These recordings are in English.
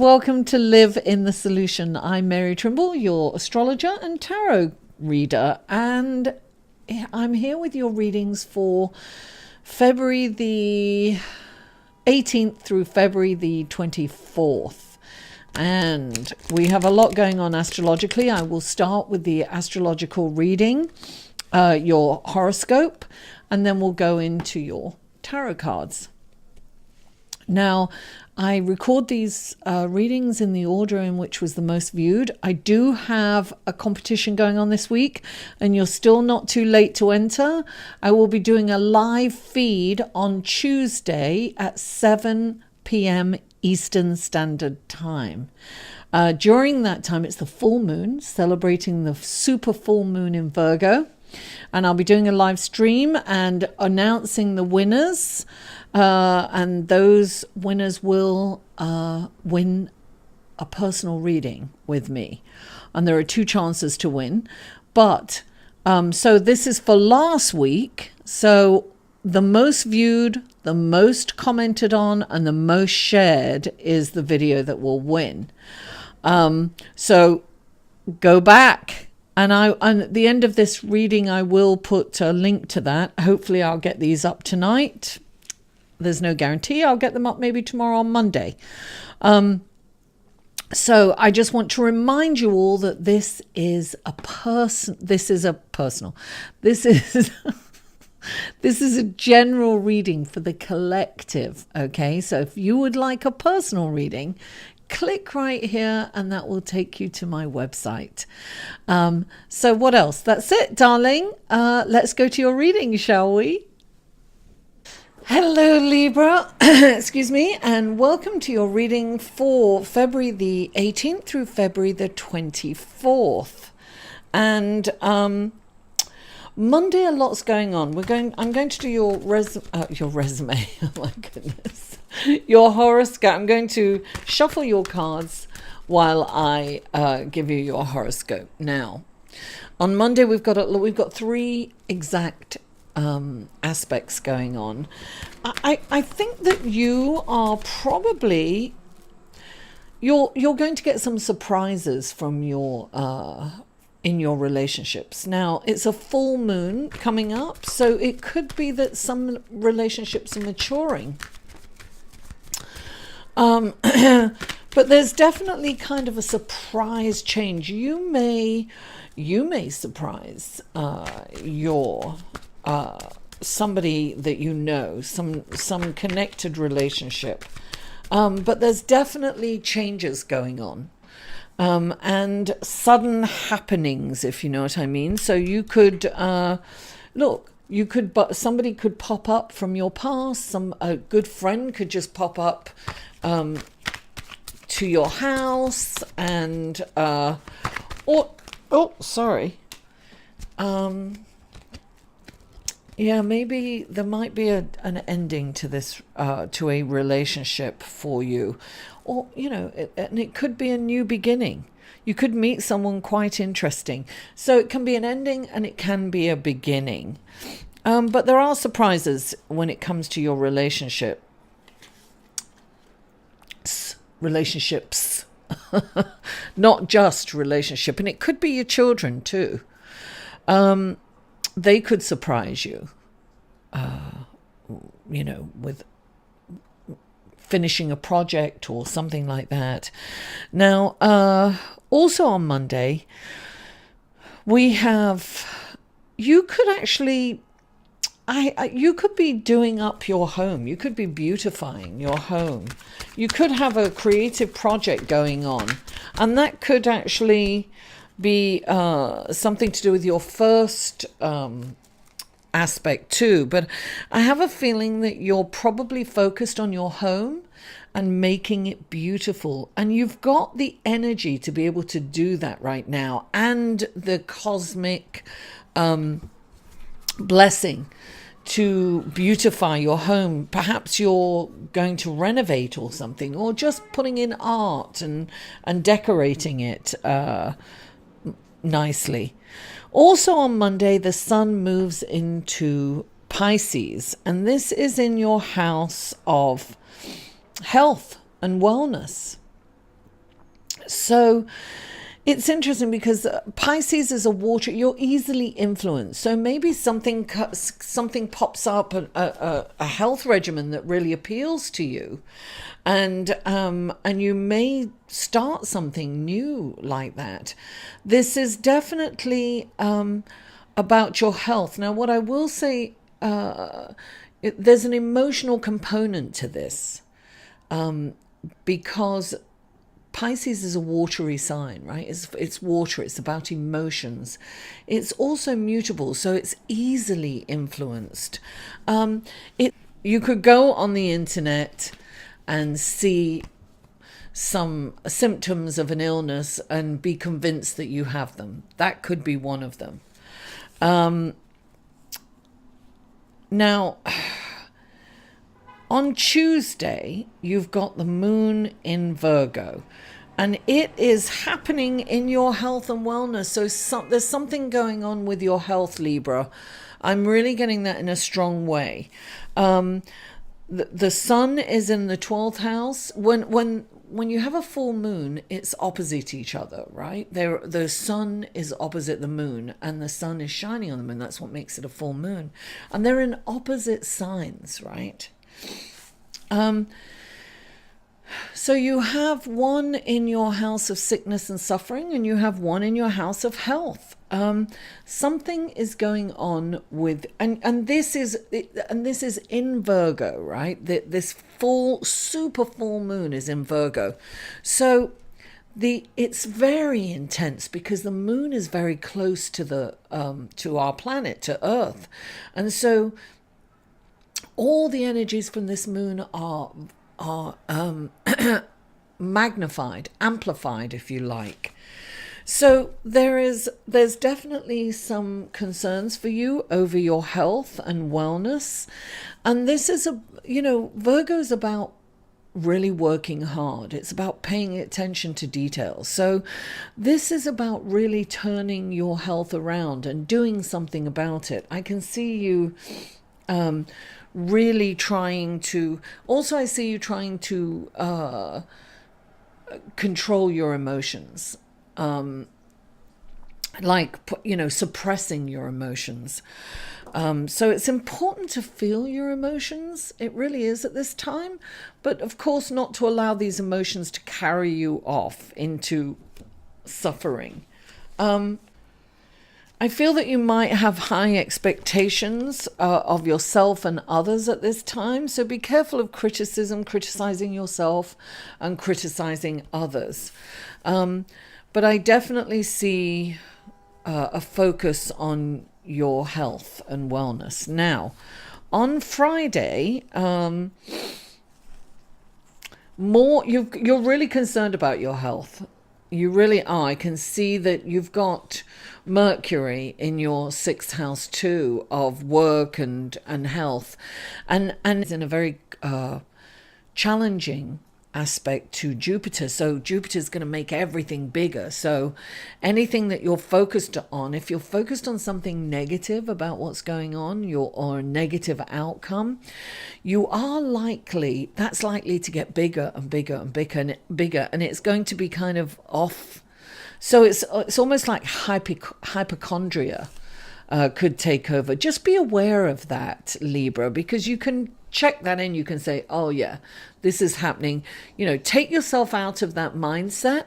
welcome to Live in the Solution. I'm Mary Trimble, your astrologer and tarot reader, and I'm here with your readings for February the 18th through February the 24th. And we have a lot going on astrologically. I will start with the astrological reading, your horoscope, and then we'll go into your tarot cards. Now, I record these readings in the order in which was the most viewed. I do have a competition going on this week, and you're still not too late to enter. I will be doing a live feed on Tuesday at 7 p.m. Eastern Standard Time. During that time, it's the full moon, celebrating the super full moon in Virgo. And I'll be doing a live stream and announcing the winners. And those winners will win a personal reading with me. And there are 2 chances to win. But so this is for last week. So the most viewed, the most commented on, and the most shared is the video that will win. So go back. And at the end of this reading, I will put a link to that. Hopefully I'll get these up tonight. There's no guarantee. I'll get them up maybe tomorrow on Monday. So I just want to remind you all that this is a general reading for the collective. Okay, so if you would like a personal reading, click right here and that will take you to my website. So what else? That's it, darling. Let's go to your reading, shall we? Hello, Libra. Excuse me, and welcome to your reading for February the 18th through February the 24th. And Monday, a lot's going on. I'm going to do your resume. Oh my goodness. Your horoscope. I'm going to shuffle your cards while I give you your horoscope. Now, on Monday we've got 3 exact aspects going on. I think that you are probably you're going to get some surprises from your in your relationships. Now, it's a full moon coming up, so it could be that some relationships are maturing. But there's definitely kind of a surprise change. You may surprise your somebody that you know, some connected relationship. But there's definitely changes going on. And sudden happenings, if you know what I mean. So you could somebody could pop up from your past. A good friend could just pop up to your house, and maybe there might be an ending to this, to a relationship for you. Or, and it could be a new beginning. You could meet someone quite interesting. So it can be an ending and it can be a beginning. But there are surprises when it comes to your relationships. Not just relationship. And it could be your children too. They could surprise you, with finishing a project or something like that. Now, also on Monday, you could be doing up your home. You could be beautifying your home. You could have a creative project going on, and that could actually be something to do with your first aspect too. But I have a feeling that you're probably focused on your home and making it beautiful, and you've got the energy to be able to do that right now, and the cosmic blessing to beautify your home. Perhaps you're going to renovate or something, or just putting in art and decorating it nicely. Also on Monday, the sun moves into Pisces, and this is in your house of health and wellness. So it's interesting because Pisces is a water, you're easily influenced. So maybe something pops up, a health regimen that really appeals to you. And you may start something new like that. This is definitely about your health. Now, what I will say, there's an emotional component to this, because Pisces is a watery sign, right? It's water. It's about emotions. It's also mutable, so it's easily influenced. You could go on the internet and see some symptoms of an illness and be convinced that you have them. That could be one of them. Now, on Tuesday, you've got the moon in Virgo, and it is happening in your health and wellness. So there's something going on with your health, Libra. I'm really getting that in a strong way. The sun is in the 12th house. When you have a full moon, it's opposite each other, right? The sun is opposite the moon, and the sun is shining on the moon. That's what makes it a full moon. And they're in opposite signs, right? So you have one in your house of sickness and suffering, and you have one in your house of health. Something is going on with, and this is in Virgo, right? This super full moon is in Virgo. So it's very intense because the moon is very close to to our planet, to Earth. And so all the energies from this moon are magnified, amplified, if you like. So there's definitely some concerns for you over your health and wellness. And this is Virgo's about really working hard. It's about paying attention to details. So this is about really turning your health around and doing something about it. I can see you really trying to, also I see you trying to control your emotions, suppressing your emotions. So it's important to feel your emotions. It really is at this time, but of course not to allow these emotions to carry you off into suffering. I feel that you might have high expectations of yourself and others at this time. So be careful of criticizing yourself and criticizing others. But I definitely see a focus on your health and wellness. Now, on Friday, you're really concerned about your health. You really are. I can see that you've got Mercury in your 6th house too, of work and health, and it's in a very challenging aspect to Jupiter. So Jupiter's going to make everything bigger. So anything that you're focused on, if you're focused on something negative about what's going on, or a negative outcome, that's likely to get bigger and bigger and bigger, and it's going to be kind of off. So it's almost like hypochondria could take over. Just be aware of that, Libra, because you can check that in. You can say, oh yeah, this is happening. Take yourself out of that mindset.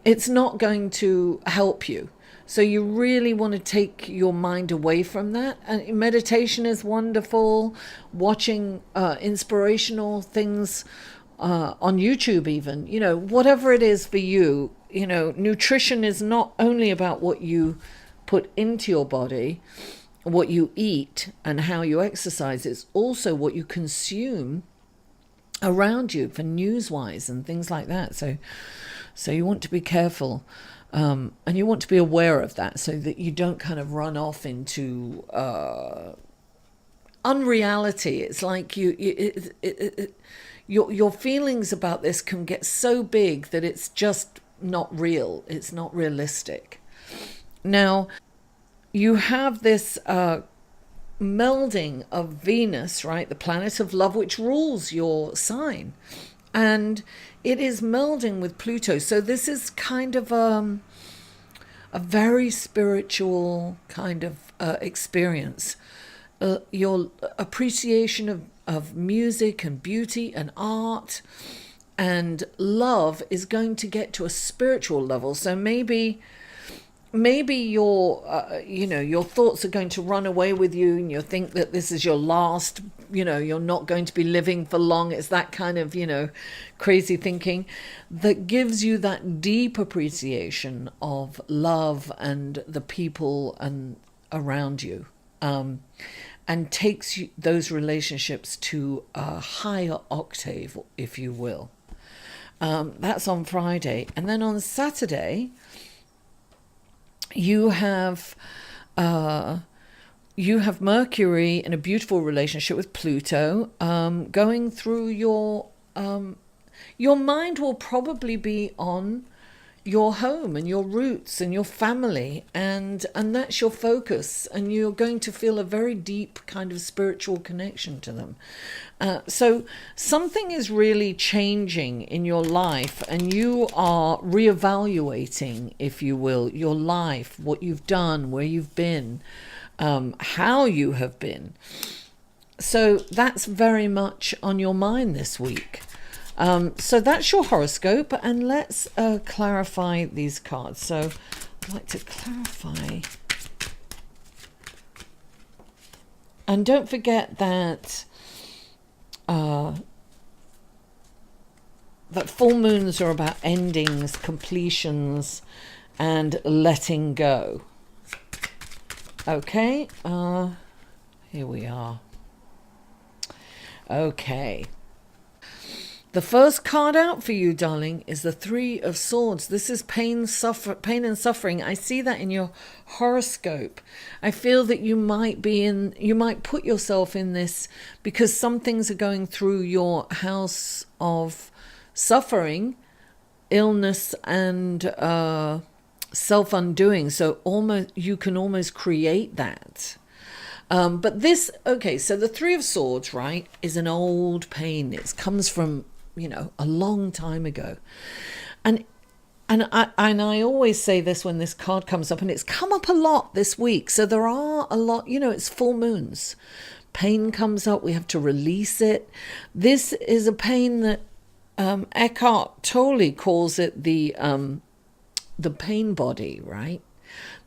It's not going to help you. So you really want to take your mind away from that. And meditation is wonderful. Watching inspirational things on YouTube even, whatever it is for you. Nutrition is not only about what you put into your body, what you eat and how you exercise. It's also what you consume around you for news-wise and things like that. So you want to be careful, and you want to be aware of that so that you don't kind of run off into unreality. It's like your feelings about this can get so big that it's just not real. It's not realistic. Now, you have this melding of Venus, right? The planet of love, which rules your sign. And it is melding with Pluto. So this is kind of a very spiritual kind of experience. Your appreciation of music and beauty and art and love is going to get to a spiritual level. So maybe your your thoughts are going to run away with you, and you think that this is your last, you're not going to be living for long. It's that kind of crazy thinking that gives you that deep appreciation of love and the people and around you, and takes those relationships to a higher octave, if you will. That's on Friday. And then on Saturday, you have Mercury in a beautiful relationship with Pluto, going through your mind will probably be on your home and your roots and your family, and that's your focus, and you're going to feel a very deep kind of spiritual connection to them. So something is really changing in your life, and you are reevaluating, if you will, your life, what you've done, where you've been, how you have been. So that's very much on your mind this week. So that's your horoscope, and let's clarify these cards. So I'd like to clarify. And don't forget that full moons are about endings, completions, and letting go. Okay, here we are. Okay. The first card out for you, darling, is the Three of Swords. This is pain and suffering. I see that in your horoscope. I feel that you might put yourself in this because some things are going through your house of suffering, illness, and self-undoing. So you can almost create that. But this, okay, so the Three of Swords, right, is an old pain. It comes from a long time ago, and I always say this when this card comes up, and it's come up a lot this week. So there are a lot, it's full moons. Pain comes up. We have to release it. This is a pain that Eckhart Tolle calls it the pain body, right?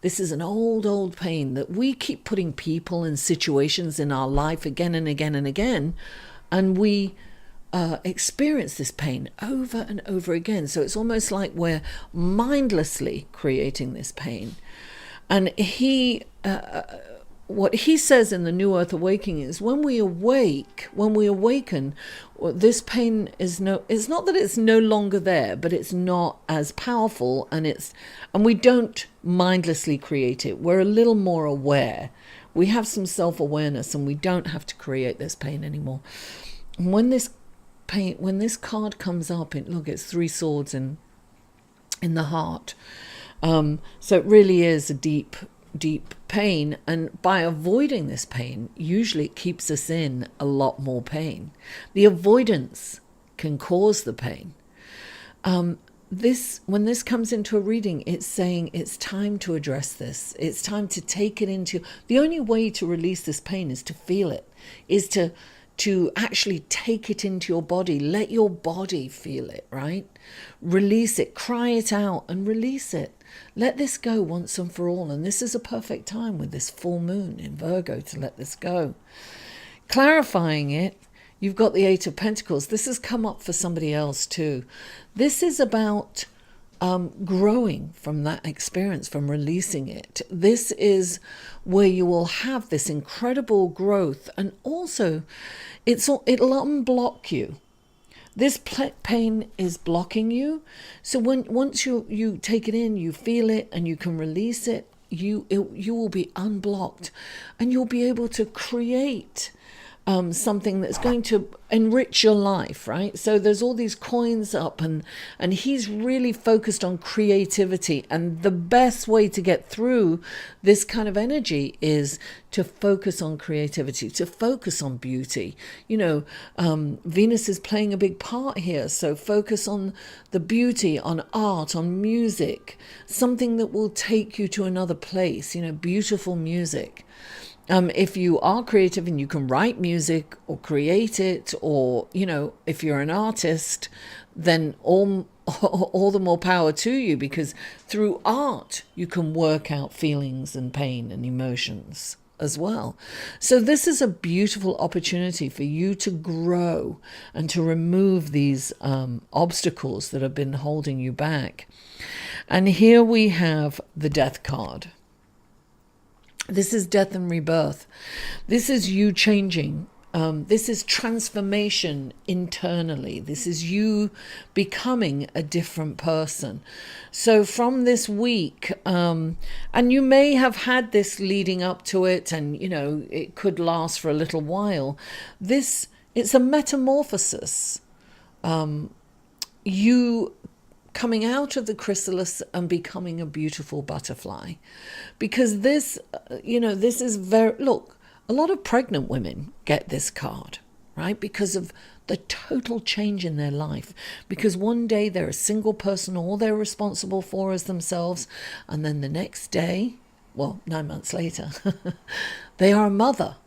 This is an old pain that we keep putting people and situations in our life again and again and again, and we experience this pain over and over again. So it's almost like we're mindlessly creating this pain. And what he says in the New Earth Awakening is when we awaken, this pain it's not that it's no longer there, but it's not as powerful, and we don't mindlessly create it. We're a little more aware. We have some self-awareness, and we don't have to create this pain anymore. And when this card comes up, look, it's Three Swords in the heart. So it really is a deep pain, and by avoiding this pain, usually it keeps us in a lot more pain. The avoidance can cause the pain. When this comes into a reading, it's saying it's time to address this. It's time to take it into. The only way to release this pain is to feel it, is to actually take it into your body. Let your body feel it, right? Release it, cry it out and release it. Let this go once and for all. And this is a perfect time with this full moon in Virgo to let this go. Clarifying it, you've got the Eight of Pentacles. This has come up for somebody else too. This is about growing from that experience, from releasing it. This is where you will have this incredible growth, and also it'll unblock you. This pain is blocking you. So once you take it in, you feel it, and you can release it, you will be unblocked, and you'll be able to create something that's going to enrich your life, right? So there's all these coins up, and he's really focused on creativity. And the best way to get through this kind of energy is to focus on creativity, to focus on beauty. Venus is playing a big part here. So focus on the beauty, on art, on music, something that will take you to another place, beautiful music. If you are creative and you can write music or create it, or, if you're an artist, then all the more power to you, because through art, you can work out feelings and pain and emotions as well. So this is a beautiful opportunity for you to grow and to remove these obstacles that have been holding you back. And here we have the Death card. This is death and rebirth. This is you changing. This is transformation internally. This is you becoming a different person. So from this week, and you may have had this leading up to it, and it could last for a little while. It's a metamorphosis. You coming out of the chrysalis and becoming a beautiful butterfly. Because this is look, a lot of pregnant women get this card, right? Because of the total change in their life. Because one day they're a single person, all they're responsible for is themselves. And then the next day, 9 months later, they are a mother.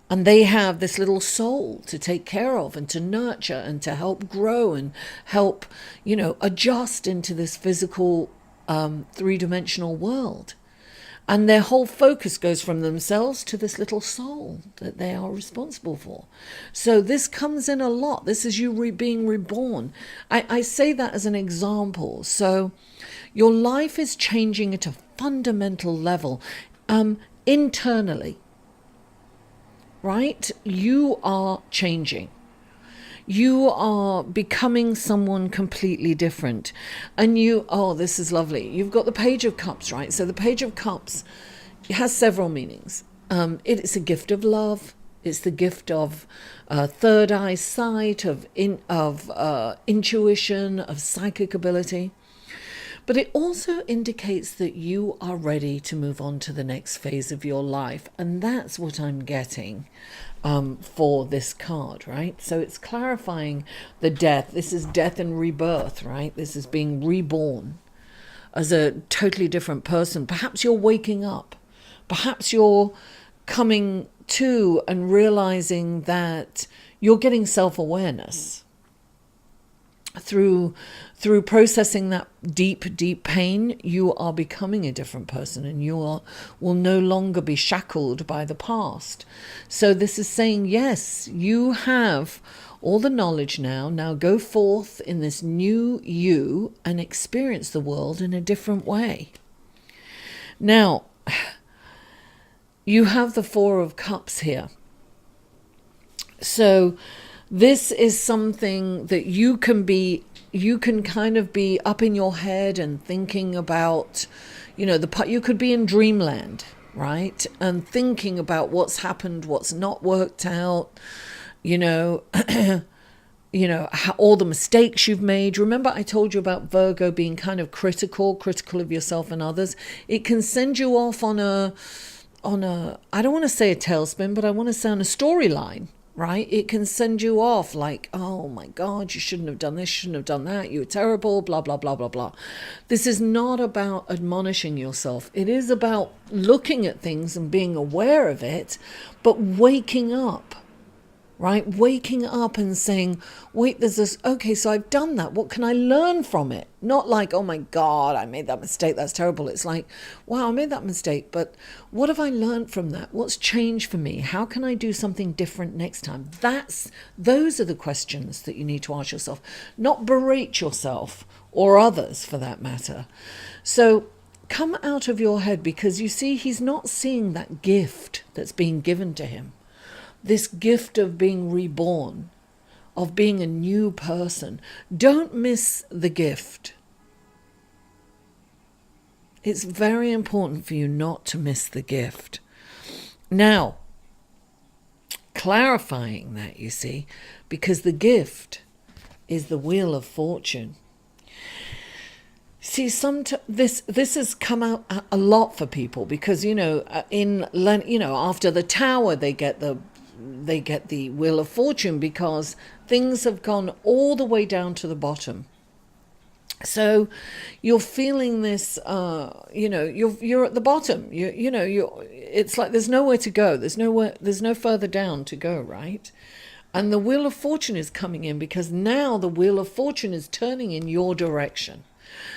And they have this little soul to take care of and to nurture and to help grow and help, adjust into this physical three-dimensional world. And their whole focus goes from themselves to this little soul that they are responsible for. So this comes in a lot. This is you being reborn. I say that as an example. So your life is changing at a fundamental level, internally. Right? You are changing. You are becoming someone completely different. And this is lovely. You've got the Page of Cups, right? So the Page of Cups has several meanings. It's a gift of love. It's the gift of third eye sight, of intuition, of psychic ability. But it also indicates that you are ready to move on to the next phase of your life. And that's what I'm getting for this card, right? So it's clarifying the death. This is death and rebirth, right? This is being reborn as a totally different person. Perhaps you're waking up. Perhaps you're coming to and realizing that you're getting self-awareness. Through processing that deep pain, you are becoming a different person, and you will no longer be shackled by the past. So this is saying, yes, you have all the knowledge now. Now go forth in this new you and experience the world in a different way. Now, you have the Four of Cups here. So this is something that you can kind of be up in your head and thinking about, you could be in dreamland, right? And thinking about what's happened, what's not worked out, how, all the mistakes you've made. Remember I told you about Virgo being kind of critical of yourself and others. It can send you off on a, I don't want to say a tailspin, but I want to say on a storyline. Right? It can send you off like, oh my God, you shouldn't have done this, shouldn't have done that, you were terrible, blah, blah, blah, blah, blah. This is not about admonishing yourself. It is about looking at things and being aware of it, but waking up, right? Waking up and saying, wait, there's this, okay, so I've done that. What can I learn from it? Not like, oh my God, I made that mistake. That's terrible. It's like, wow, I made that mistake, but what have I learned from that? What's changed for me? How can I do something different next time? Those are the questions that you need to ask yourself, not berate yourself or others for that matter. So come out of your head, because you see, he's not seeing that gift that's being given to him. This gift of being reborn, of being a new person. Don't miss the gift. It's very important for you not to miss the gift. Now, clarifying that, you see, because the gift is the Wheel of Fortune. See, this has come out a lot for people because, after the Tower they get the Wheel of Fortune because things have gone all the way down to the bottom. So you're feeling this, you're at the bottom. It's like there's nowhere to go. There's no further down to go, right? And the Wheel of Fortune is coming in because now the Wheel of Fortune is turning in your direction.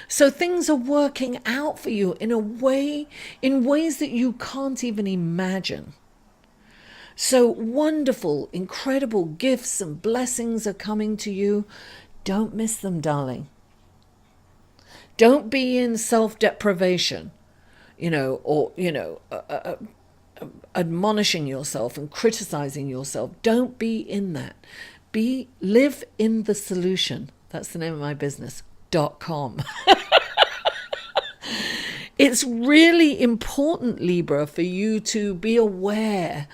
So things are working out for you in ways that you can't even imagine. So wonderful, incredible gifts and blessings are coming to you. Don't miss them, darling. Don't be in self-deprivation, admonishing yourself and criticizing yourself. Don't be in that. Live in the solution. That's the name of my business. .com. It's really important, Libra, for you to be aware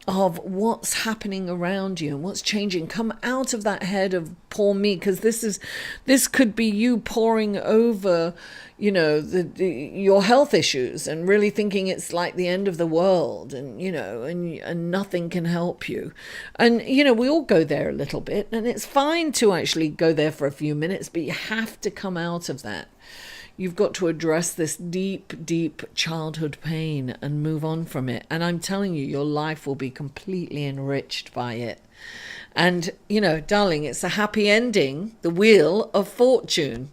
of what's happening around you and what's changing. Come out of that head of poor me, because this could be you poring over, your health issues and really thinking it's like the end of the world, and nothing can help you. And we all go there a little bit, and it's fine to actually go there for a few minutes, but you have to come out of that. You've got to address this deep, deep childhood pain and move on from it. And I'm telling you, your life will be completely enriched by it. And, darling, it's a happy ending, the Wheel of Fortune.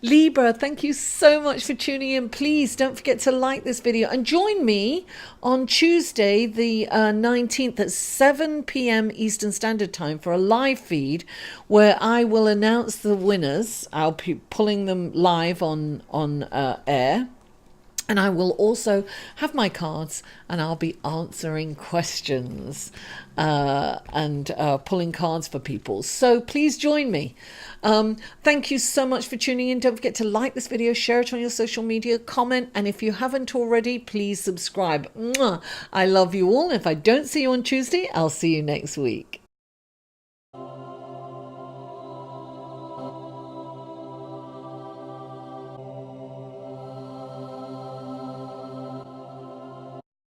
Libra, thank you so much for tuning in. Please don't forget to like this video and join me on Tuesday, the 19th at 7 p.m. Eastern Standard Time for a live feed where I will announce the winners. I'll be pulling them live on air. And I will also have my cards and I'll be answering questions and pulling cards for people. So please join me. Thank you so much for tuning in. Don't forget to like this video, share it on your social media, comment. And if you haven't already, please subscribe. Mwah! I love you all. If I don't see you on Tuesday, I'll see you next week.